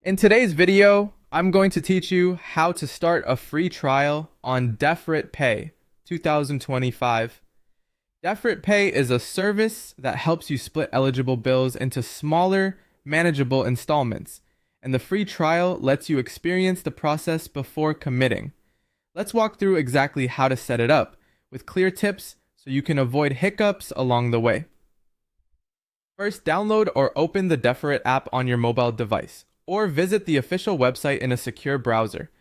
In today's video, I'm going to teach you how to start a free trial on Deferit Pay 2025. Deferit Pay is a service that helps you split eligible bills into smaller, manageable installments, and the free trial lets you experience the process before committing. Let's walk through exactly how to set it up, with clear tips so you can avoid hiccups along the way. First, download or open the Deferit app on your mobile device, or visit the official website in a secure browser.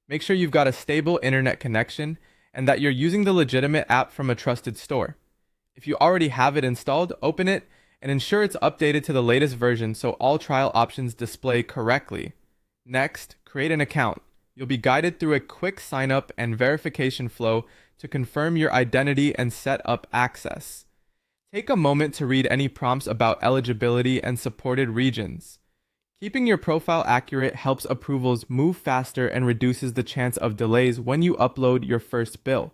Make sure you've got a stable internet connection and that you're using the legitimate app from a trusted store. If you already have it installed, open it and ensure it's updated to the latest version so all trial options display correctly. Next, create an account. You'll be guided through a quick sign up and verification flow to confirm your identity and set up access. Take a moment to read any prompts about eligibility and supported regions. Keeping your profile accurate helps approvals move faster and reduces the chance of delays when you upload your first bill.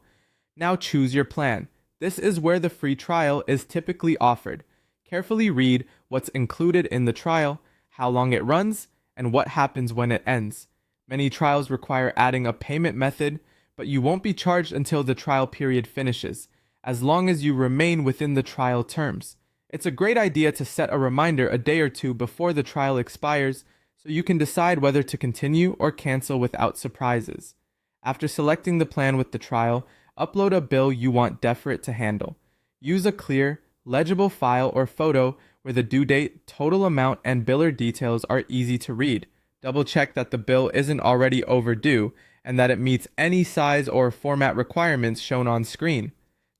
Now choose your plan. This is where the free trial is typically offered. Carefully read what's included in the trial, how long it runs, and what happens when it ends. Many trials require adding a payment method, but you won't be charged until the trial period finishes, as long as you remain within the trial terms. It's a great idea to set a reminder a day or two before the trial expires so you can decide whether to continue or cancel without surprises. After selecting the plan with the trial, upload a bill you want Deferit to handle. Use a clear, legible file or photo where the due date, total amount, and biller details are easy to read. Double check that the bill isn't already overdue and that it meets any size or format requirements shown on screen.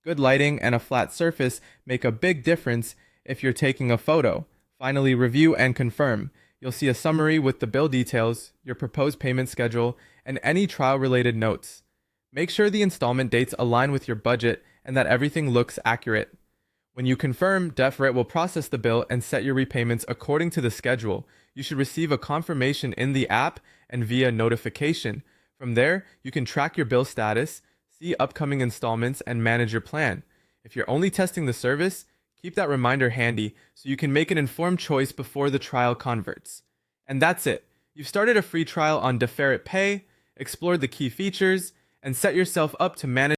Good lighting and a flat surface make a big difference if you're taking a photo. Finally, review and confirm. You'll see a summary with the bill details, your proposed payment schedule, and any trial-related notes. Make sure the installment dates align with your budget and that everything looks accurate. When you confirm, Deferit will process the bill and set your repayments according to the schedule. You should receive a confirmation in the app and via notification. From there, you can track your bill status, see upcoming installments, and manage your plan. If you're only testing the service, keep that reminder handy so you can make an informed choice before the trial converts. And that's it. You've started a free trial on Deferit Pay, explored the key features, and set yourself up to manage